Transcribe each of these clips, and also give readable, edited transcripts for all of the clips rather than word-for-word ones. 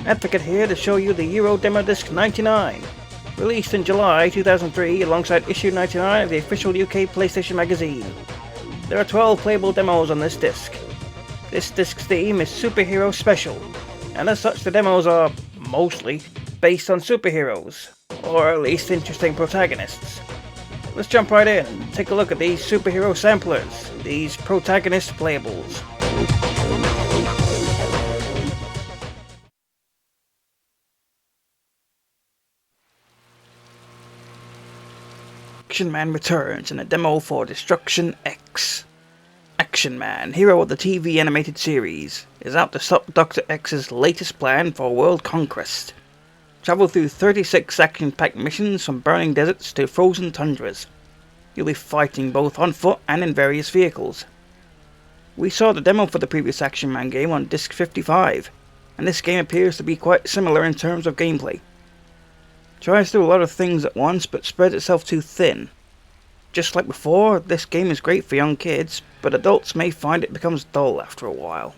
Advocate here to show you the Euro Demo Disc 99. Released in July 2003 alongside issue 99 of the official UK PlayStation magazine. There are 12 playable demos on this disc. This disc's theme is Superhero Special, and as such the demos are, mostly, based on superheroes, or at least interesting protagonists. Let's jump right in and take a look at these superhero samplers, these protagonist playables. Action Man returns in a demo for Destruction X. Action Man, hero of the TV animated series, is out to stop Dr. X's latest plan for world conquest. Travel through 36 action-packed missions from burning deserts to frozen tundras. You'll be fighting both on foot and in various vehicles. We saw the demo for the previous Action Man game on Disc 55, and this game appears to be quite similar in terms of gameplay. Tries to do a lot of things at once, but spreads itself too thin. Just like before, this game is great for young kids, but adults may find it becomes dull after a while.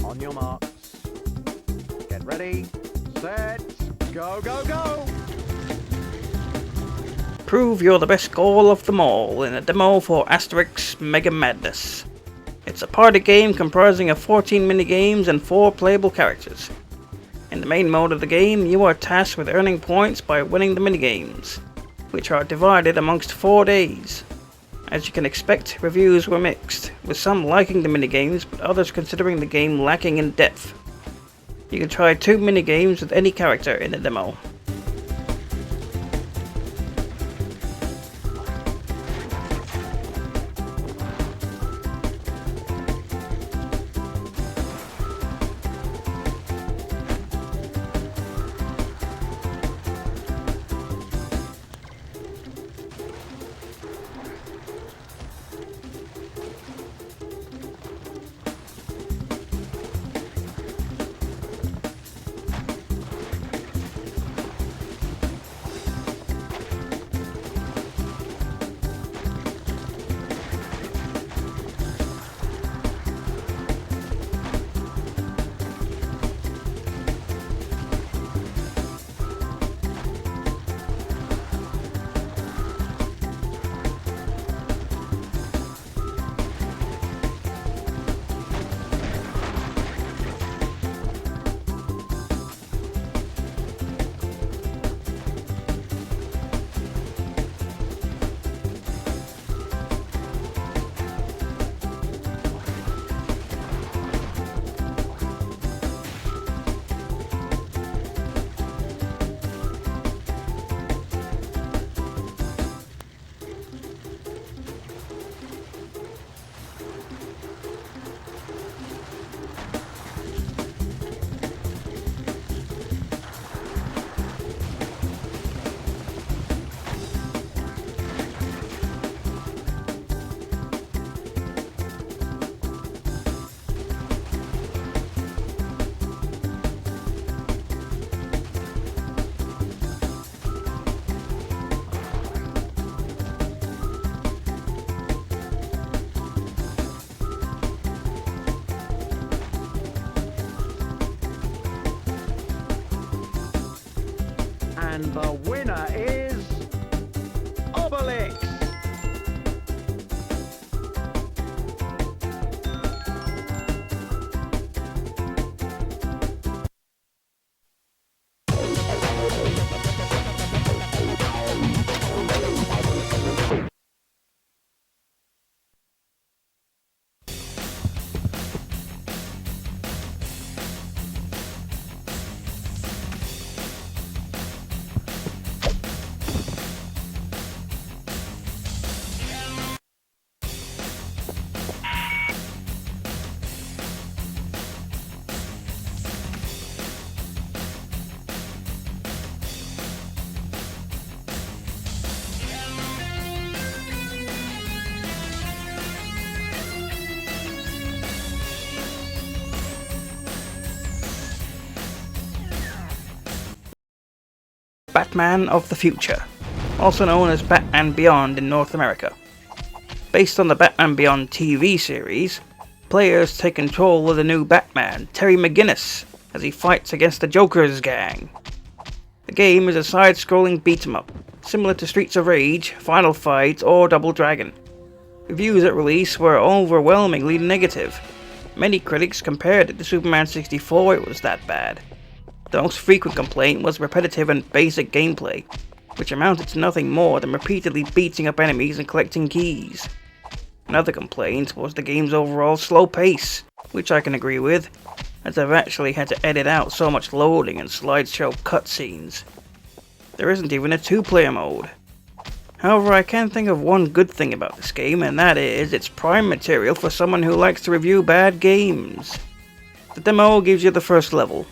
On your marks. Get ready, set, go, go, go! Prove you're the best goal of them all in a demo for Asterix Mega Madness. It's a party game comprising of 14 minigames and 4 playable characters. In the main mode of the game, you are tasked with earning points by winning the minigames, which are divided amongst 4 days. As you can expect, reviews were mixed, with some liking the minigames but others considering the game lacking in depth. You can try 2 minigames with any character in the demo. And the winner is Obelix. Batman of the Future, also known as Batman Beyond in North America. Based on the Batman Beyond TV series, players take control of the new Batman, Terry McGinnis, as he fights against the Joker's gang. The game is a side-scrolling beat-em-up, similar to Streets of Rage, Final Fight, or Double Dragon. Reviews at release were overwhelmingly negative. Many critics compared it to Superman 64, it was that bad. The most frequent complaint was repetitive and basic gameplay, which amounted to nothing more than repeatedly beating up enemies and collecting keys. Another complaint was the game's overall slow pace, which I can agree with, as I've actually had to edit out so much loading and slideshow cutscenes. There isn't even a two-player mode. However, I can think of one good thing about this game, and that is it's prime material for someone who likes to review bad games. The demo gives you the first level.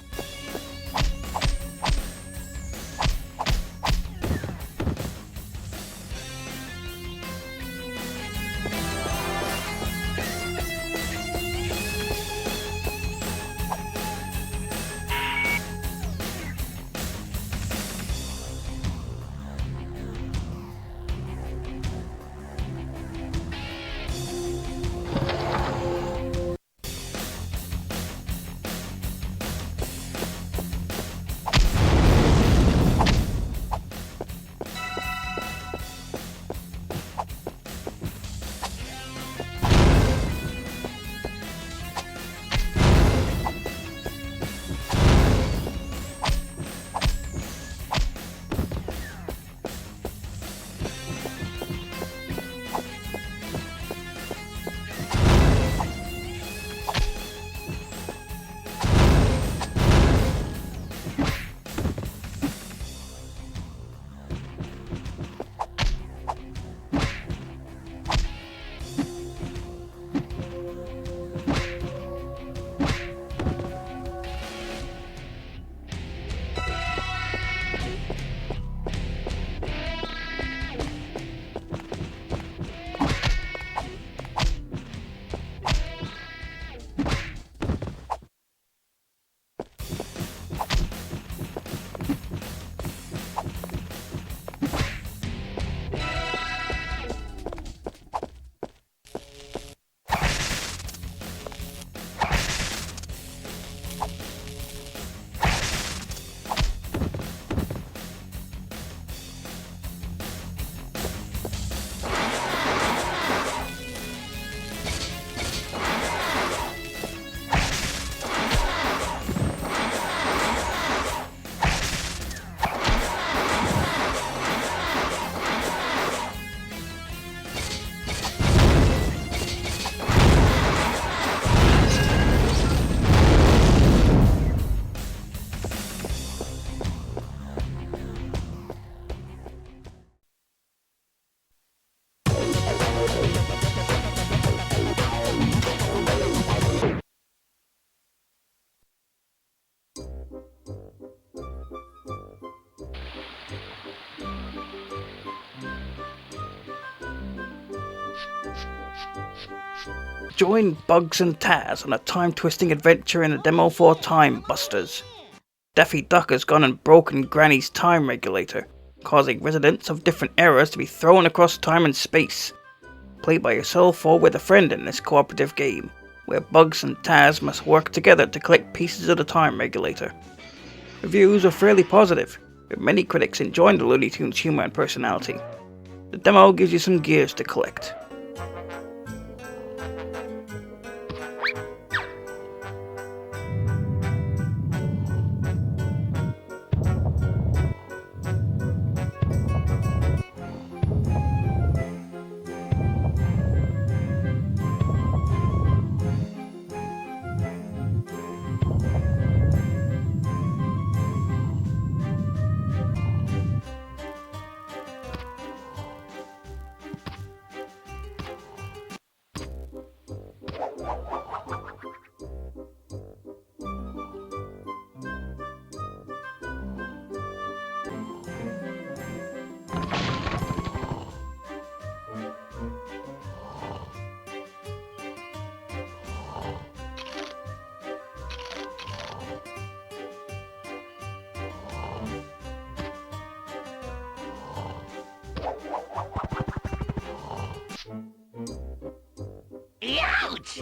Join Bugs and Taz on a time-twisting adventure in a demo for Time Busters. Daffy Duck has gone and broken Granny's time regulator, causing residents of different eras to be thrown across time and space. Play by yourself or with a friend in this cooperative game, where Bugs and Taz must work together to collect pieces of the time regulator. Reviews are fairly positive, with many critics enjoying the Looney Tunes' humour and personality. The demo gives you some gears to collect. Ouch!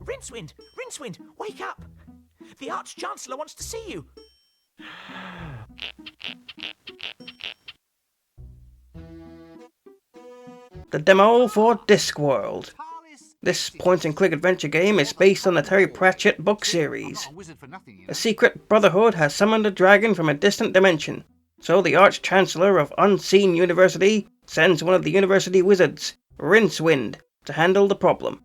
Rincewind! Rincewind! Wake up! The Arch-Chancellor wants to see you! The demo for Discworld. This point-and-click adventure game is based on the Terry Pratchett book series. A secret brotherhood has summoned a dragon from a distant dimension, so the Arch-Chancellor of Unseen University sends one of the university wizards, Rincewind, to handle the problem.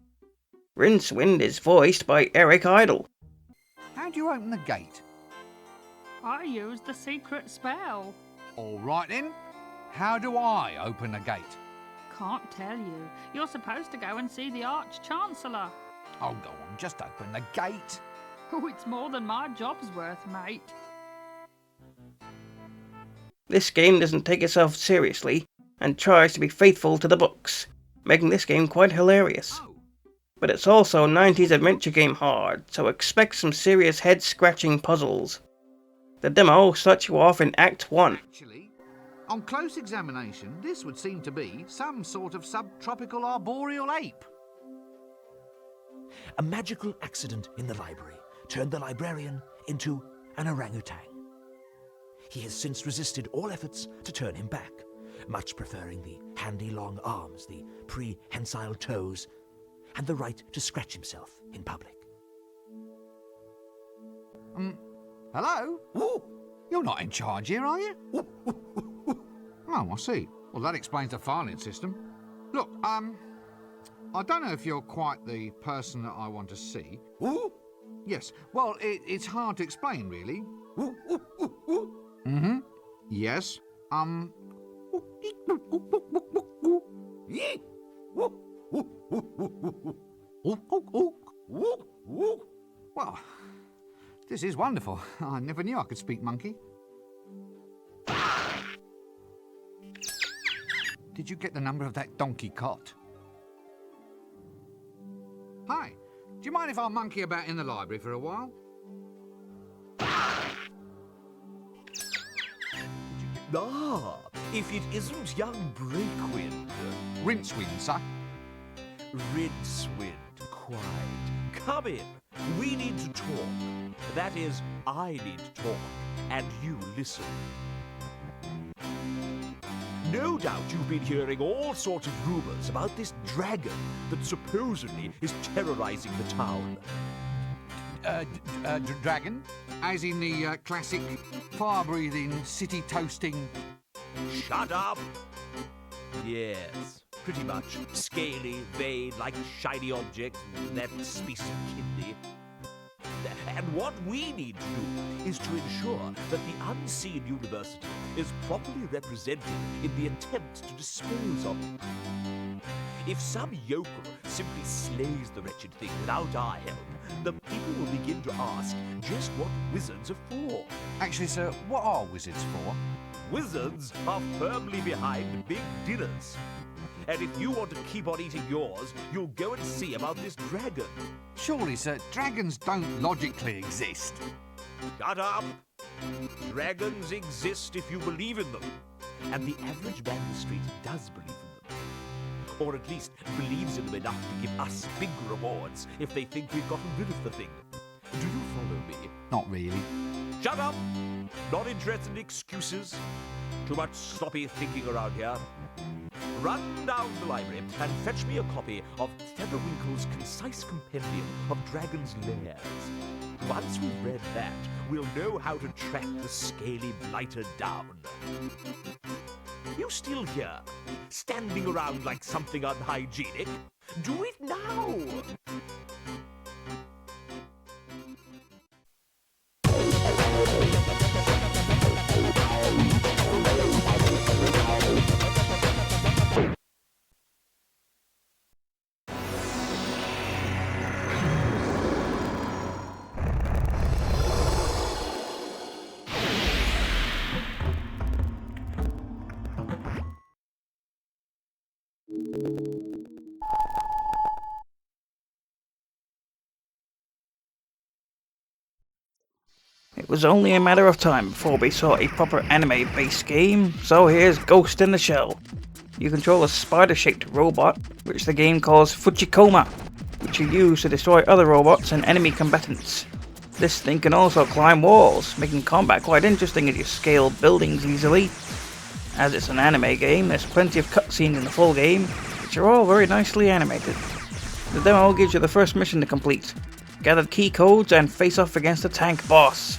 Rincewind is voiced by Eric Idle. How do you open the gate? I used the secret spell. All right then. How do I open a gate? Can't tell you. You're supposed to go and see the Arch-Chancellor. Oh, go on, just open the gate. Oh, it's more than my job's worth, mate. This game doesn't take itself seriously and tries to be faithful to the books, making this game quite hilarious. But it's also 90s adventure game hard, so expect some serious head-scratching puzzles. The demo starts you off in Act 1. Actually, on close examination, this would seem to be some sort of subtropical arboreal ape. A magical accident in the library turned the librarian into an orangutan. He has since resisted all efforts to turn him back, much preferring the handy long arms, the prehensile toes, and the right to scratch himself in public. Hello? You're not in charge here, are you? Oh, I see. Well, that explains the filing system. Look, I don't know if you're quite the person that I want to see. Yes, well, it's hard to explain, really. Yes, Well, this is wonderful. I never knew I could speak monkey. Did you get the number of that donkey cot? Hi, do you mind if I monkey about in the library for a while? If it isn't young Breakwind. Rincewind, sir. Rincewind, quite. Come in. We need to talk. That is, I need to talk, and you listen. No doubt you've been hearing all sorts of rumors about this dragon that supposedly is terrorizing the town. Dragon? As in the classic fire-breathing, city-toasting... Shut up! Yes, pretty much. Scaly, vein, like shiny objects, that species of kidney. And what we need to do is to ensure that the unseen university is properly represented in the attempt to dispose of it. If some yokel simply slays the wretched thing without our help, the people will begin to ask just what wizards are for. Actually, sir, what are wizards for? Wizards are firmly behind big dinners. And if you want to keep on eating yours, you'll go and see about this dragon. Surely, sir, dragons don't logically exist. Shut up! Dragons exist if you believe in them. And the average man in the street does believe in them. Or at least believes in them enough to give us big rewards if they think we've gotten rid of the thing. Do you follow me? Not really. Shut up! Not interested in excuses. Too much sloppy thinking around here. Run down to the library and fetch me a copy of Featherwinkle's concise compendium of dragons' lairs. Once we've read that, we'll know how to track the scaly blighter down. You still here, standing around like something unhygienic? Do it now! It was only a matter of time before we saw a proper anime-based game, so here's Ghost in the Shell. You control a spider-shaped robot, which the game calls Fujikoma, which you use to destroy other robots and enemy combatants. This thing can also climb walls, making combat quite interesting as you scale buildings easily. As it's an anime game, there's plenty of cutscenes in the full game, which are all very nicely animated. The demo gives you the first mission to complete. Gather key codes and face off against the tank boss.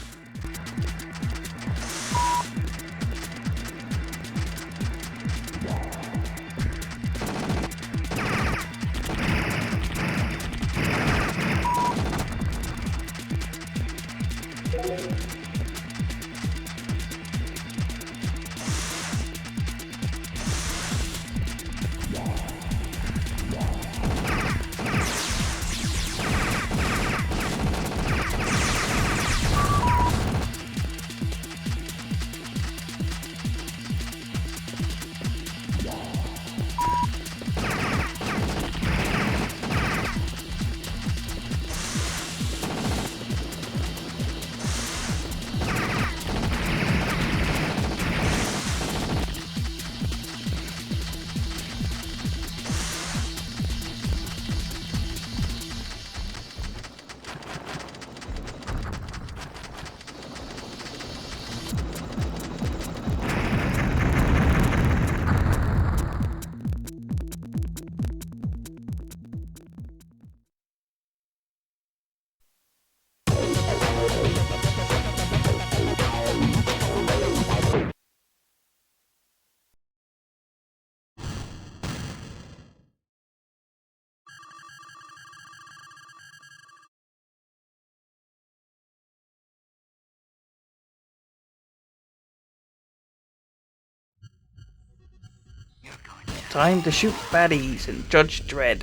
Time to shoot baddies in Judge Dredd.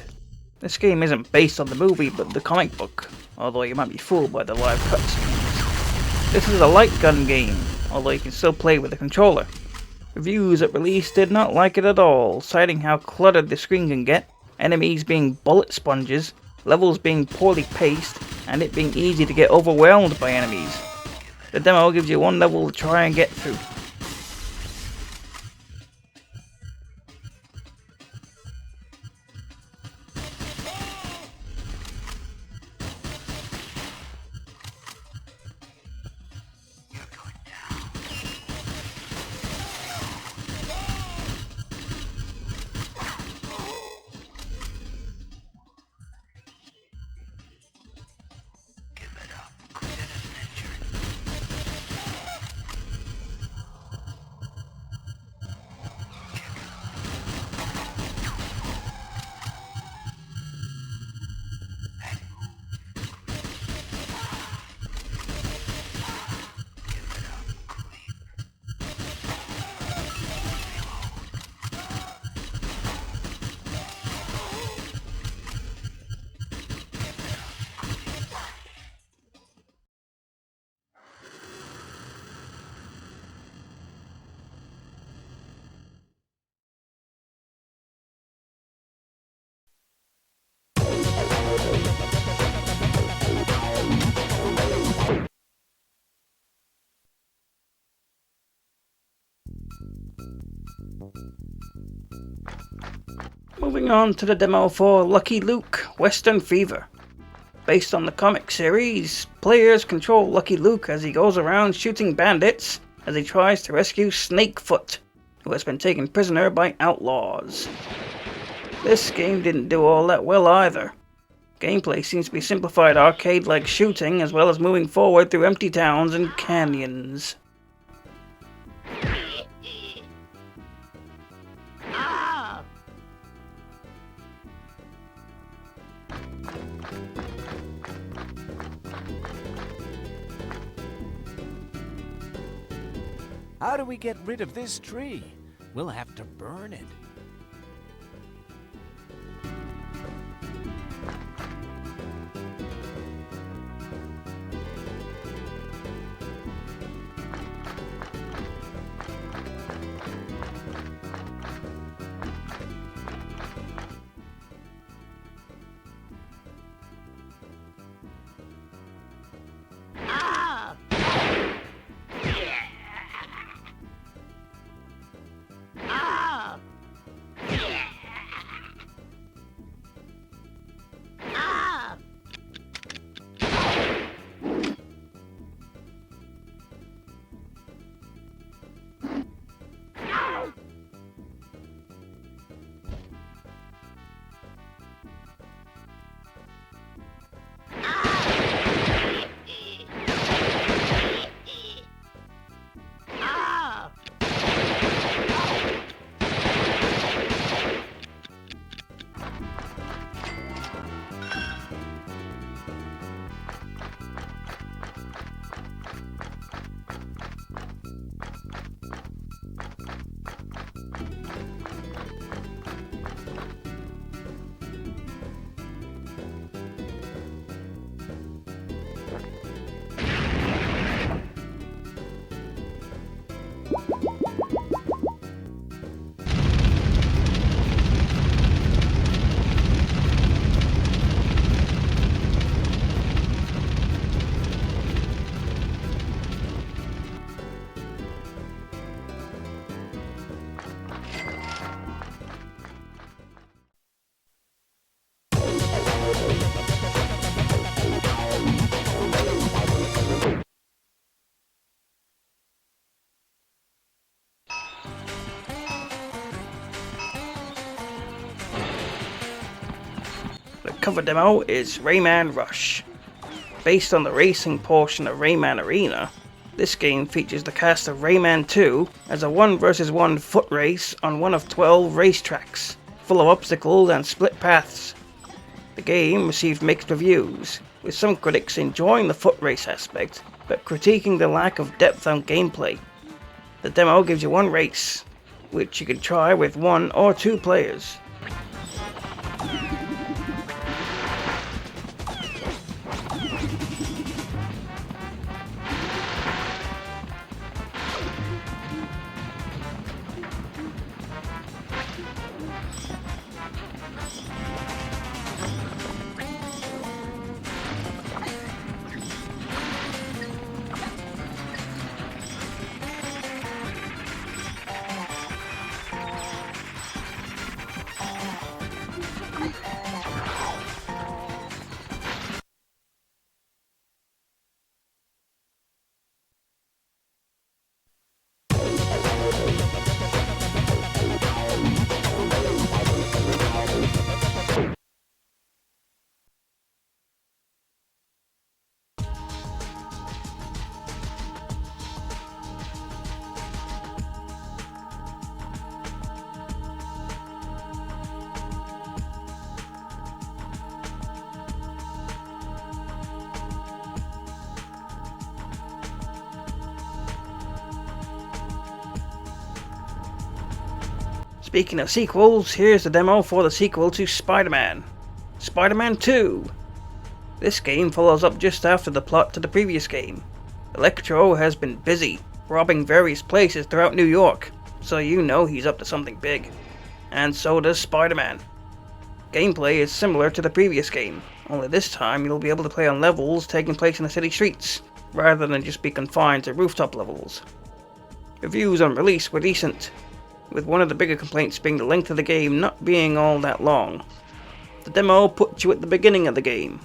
This game isn't based on the movie but the comic book, although you might be fooled by the live cutscenes. This is a light gun game, although you can still play with a controller. Reviews at release did not like it at all, citing how cluttered the screen can get, enemies being bullet sponges, levels being poorly paced, and it being easy to get overwhelmed by enemies. The demo gives you one level to try and get through. Moving on to the demo for Lucky Luke, Western Fever. Based on the comic series, players control Lucky Luke as he goes around shooting bandits as he tries to rescue Snakefoot, who has been taken prisoner by outlaws. This game didn't do all that well either. Gameplay seems to be simplified arcade-like shooting as well as moving forward through empty towns and canyons. How do we get rid of this tree? We'll have to burn it. The cover demo is Rayman Rush. Based on the racing portion of Rayman Arena, this game features the cast of Rayman 2 as a 1 vs 1 foot race on one of 12 racetracks, full of obstacles and split paths. The game received mixed reviews, with some critics enjoying the foot race aspect, but critiquing the lack of depth on gameplay. The demo gives you one race, which you can try with 1 or 2 players. Speaking of sequels, here's the demo for the sequel to Spider-Man, Spider-Man 2. This game follows up just after the plot to the previous game. Electro has been busy, robbing various places throughout New York, so you know he's up to something big. And so does Spider-Man. Gameplay is similar to the previous game, only this time you'll be able to play on levels taking place in the city streets, rather than just be confined to rooftop levels. Reviews on release were decent, with one of the bigger complaints being the length of the game not being all that long. The demo puts you at the beginning of the game.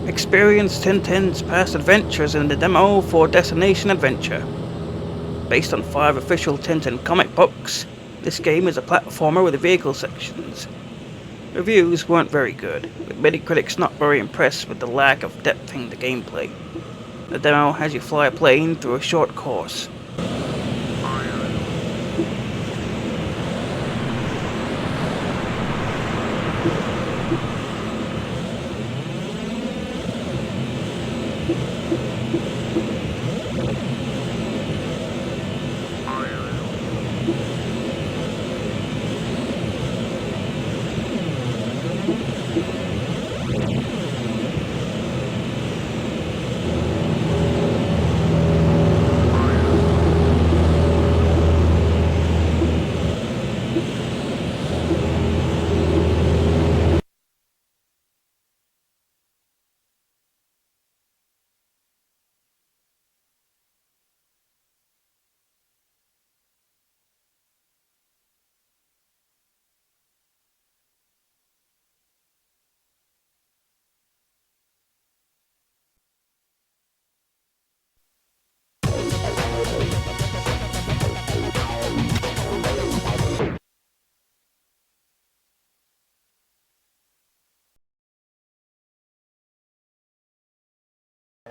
Experience Tintin's past adventures in the demo for Destination Adventure. Based on 5 official Tintin comic books, this game is a platformer with vehicle sections. Reviews weren't very good, with many critics not very impressed with the lack of depth in the gameplay. The demo has you fly a plane through a short course.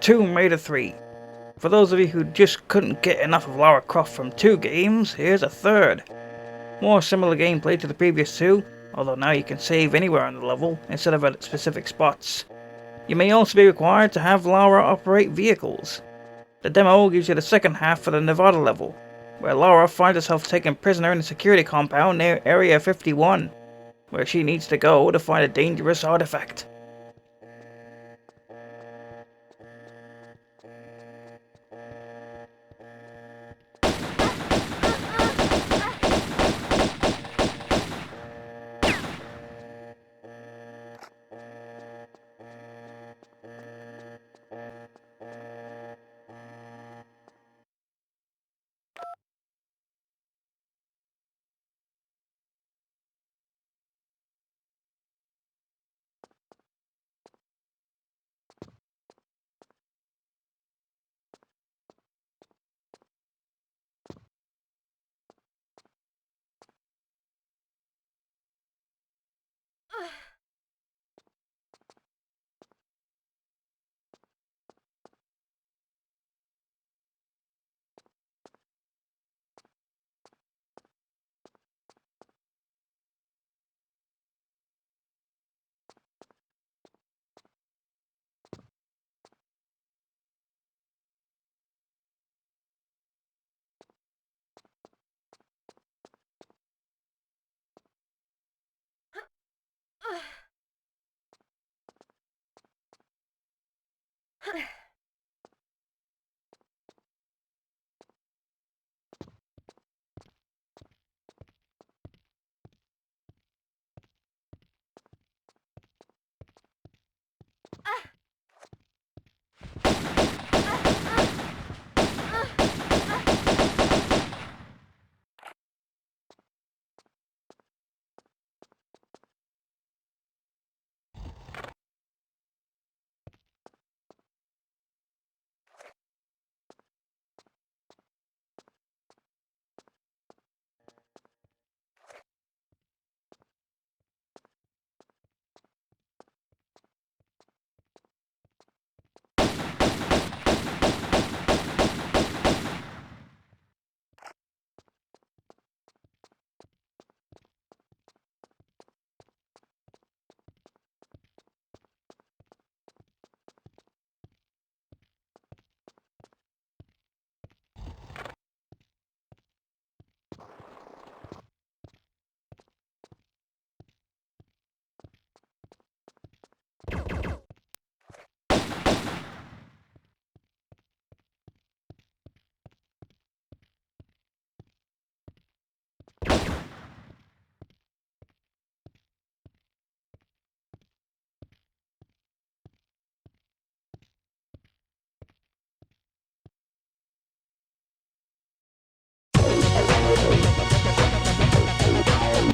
Tomb Raider 3. For those of you who just couldn't get enough of Lara Croft from 2 games, here's a third. More similar gameplay to the previous 2, although now you can save anywhere on the level instead of at specific spots. You may also be required to have Lara operate vehicles. The demo gives you the second half for the Nevada level, where Lara finds herself taken prisoner in a security compound near Area 51, where she needs to go to find a dangerous artifact.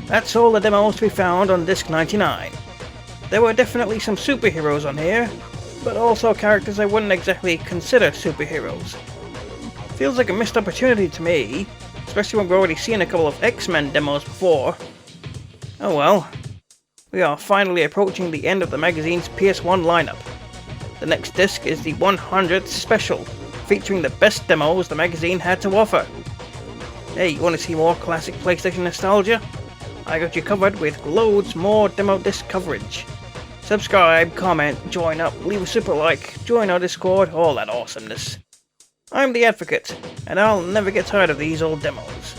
That's all the demos to be found on Disc 99. There were definitely some superheroes on here, but also characters I wouldn't exactly consider superheroes. Feels like a missed opportunity to me, especially when we've already seen a couple of X-Men demos before. Oh well. We are finally approaching the end of the magazine's PS1 lineup. The next disc is the 100th special, featuring the best demos the magazine had to offer. Hey, you want to see more classic PlayStation nostalgia? I got you covered with loads more demo disc coverage. Subscribe, comment, join up, leave a super like, join our Discord, all that awesomeness. I'm the Advocate, and I'll never get tired of these old demos.